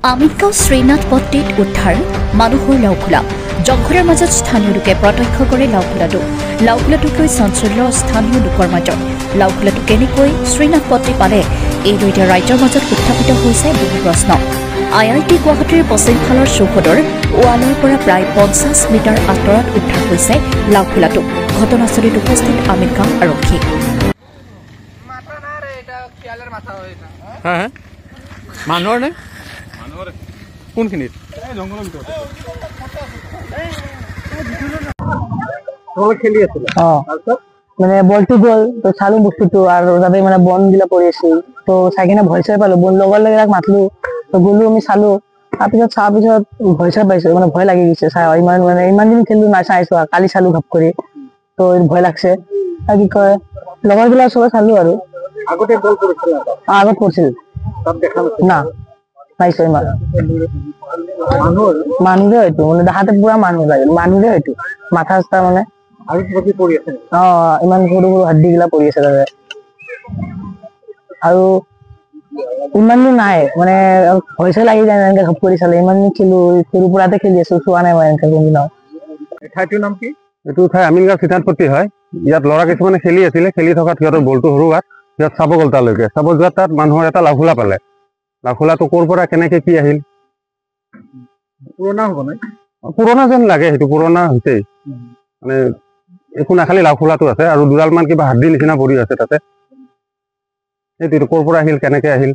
আমিনগাঁও শ্ৰীনাথ পট্টিত উদ্ধাৰ মানুহৰ লাওখোলা জংঘলৰ মাজত স্থানীয় লোকে প্ৰত্যক্ষ কৰে লাওখোলাটোক লৈ চাঞ্চল্য স্থানীয় লোকৰ মাজত লাওখোলাটো কেনেকৈ শ্ৰীনাথ পট্টি পালে এই লৈ এতিয়া ৰাজ্যৰ মাজত উত্থাপিত হৈছে বহু প্ৰশ্ন IIT গুৱাহাটীৰ পশ্চিমফালৰ চৌহদৰ ৱালৰ পৰা প্ৰায় 50 মিটাৰ আঁতৰত উদ্ধাৰ হৈছে লাওখোলাটো ঘটনাস্থলীত উপস্থিত আমিনগাঁও আৰক্ষী মানুহৰ নে কোনখিনিত খেলি আছিল মানে বলটো গ'ল তো চালো বস্তুটো আৰু তাতে মানে বন গিলা পৰি আছিল তো চাই কিনে ভয় চাই পালো বল লগৰ লগে মাতলো তো গ'লো আমি চালো তাৰপিছত চাৰ পিছত ভয় চাই পাইছো মানে ভয় লাগি গৈছে চাই ইমান দিন খেলো নাই চাইছো কালি চালো ঘপ কৰি তো ভয় লাগছে কি কয় লগৰ গিলা চবে চালো আৰু আগতে বল কৰিছিল আগত পৰিছিল তাত দেখা না পাইছো ইমান মানুহে হয়তো মানে দেখাতে পুৰা মানুহে হয়তো মাথা চাথা মানে আৰু কিবা কি পৰি আছে ইমান সৰু সৰু হাড্ডি গিলা পৰি আছে তাতে আৰু ইমান দিন নাই মানে ভয়ছে লাগি যায় এনেকে ঘপ কৰি চালে ইমান দিন খেলো সৰু পৰাতে খেলি আছো চোৱা নাই মই এনেকে কোনদিনা ঠাইটোৰ নাম কি এইটো ঠাই আমিনগাঁও শ্ৰীনাথপট্টি হয় ইয়াত ল'ৰা কিছুমানে খেলি আছিলে খেলি থকাত সিহঁতৰ বলটো সৰু গাত ইয়াত চাব গ'ল তালৈকে চাব যোৱাত তাত মানুহৰ এটা লাওখোলা পালে লাওখোলাটো ক'ৰ পৰা কেনেকে কি আহিল পুৰণা হ'ব নাই পুৰণা যেন লাগে সেইটো পুৰণা হৈছেই মানে একো না খালি লাওখোলাটো আছে আৰু দুডালমান কিবা হাড্ডি নিচিনা পৰি আছে তাতে সেইটো ক'ৰ পৰা আহিল কেনেকে আহিল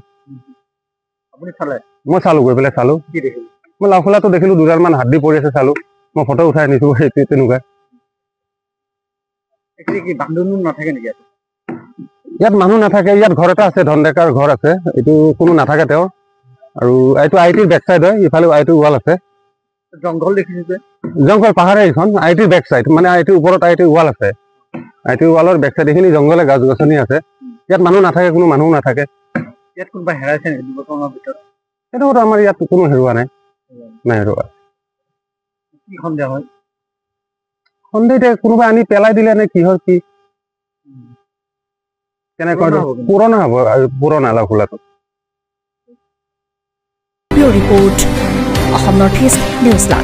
আপুনি চালে মই চালো গৈ পেলাই চালো কি দেখিলো মই লাওখোলাটো দেখিলো দুডালমান হাড্ডি পৰি আছে চালো মই ফটো উঠাই আনিছো সেইটো তেনেকুৱা নাথাকে নেকি ইয়াত মানুহ নাথাকে ইয়াত ঘৰ এটা আছে ধন ডেকাৰ ঘৰ আছে এইটো কোনো নাথাকে তেওঁ আৰু এইটো IITৰ বেক চাইড হয় ইফালে IITৰ ৱাল আছে জংঘল দেখিছে জংঘল পাহাৰে এইখন IITৰ বেক চাইড মানে IITৰ ওপৰত IITৰ ৱাল আছে IITৰ ৱালৰ বেক চাইড এইখিনি জংঘলে গাছ গছনি আছে ইয়াত মানুহ নাথাকে কোনো মানুহ নাথাকে ইয়াত কোনোবা হেৰাইছে নেকি 2 বছৰৰ ভিতৰত সেইটো আমাৰ ইয়াত কোনো হেৰুৱা নাই হেৰুৱা কি সন্দেহ হয় সন্দেহতে কোনোবা আনি পেলাই দিলে নে কি হয় কি কেনেকৈ পুৰণা হ'ব পুৰণা লাওখোলাটো report Assam north east news live